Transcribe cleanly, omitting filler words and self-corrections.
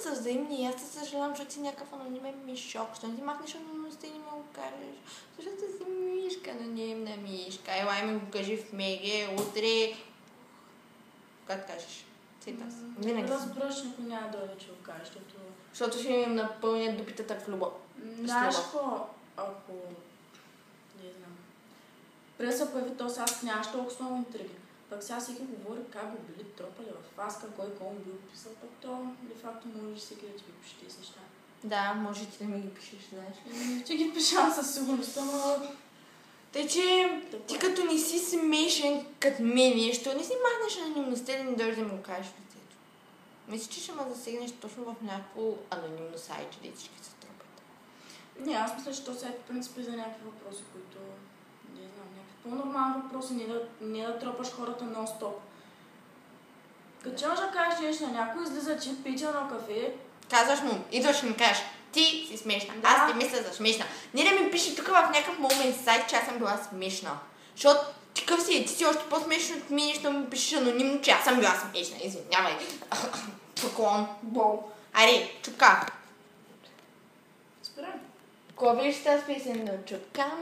са взаимни и аз се съжалявам, защото си някакъв анонимен мишок. Що не ти махнеш анонимността и не ми го кажеш? Защото си мишка, анонимна мишка. Елай ми го кажи в меге, утре... Как кажеш? Цитас. Винаги. Разбираш, ако няма да дойде, че го кажеш, защото ще им напълнят дупитата в любов. Знаеш ако... Не знам. Преди се появи то, сега нямаш толкова много интриги. Пък сега всеки говори как го били тропали в фаска, кой кому бил писал, пък то де-факто може всеки да ти ги пише тези неща. Да, може ти да ми ги пишеш, знаеш ли? Ти ги пишам със сигурност, ама... Тъй, че ти като не си смешен като мен, що не си махнеш анонимността и не дойдеш да ми го кажеш в лицето. Мисля, че ще ме засегнеш точно в някакво анонимно сайт, де всички се тропят. Не, аз мисля, че то сайт по принцип е за някакви въпроси, които... Не знам, някакви по-нормални въпроси, не да тропаш хората нон-стоп. Като че можеш да кажеш нещо на някой, излиза, че пича на кафе. Казваш му, идваш и ми кажеш, ти си смешна, да. аз ти мисля за смешна. Не да ми пише тук в някакъв момент сайт, че аз съм била смешна. Защото ти къв си, ти си още по-смешно от мен, що ми пишеш анонимно, че аз съм била смешна. Извинявай. Поклон. Бол. Аре, чука. Спирам. Кога виж тази песен на чука,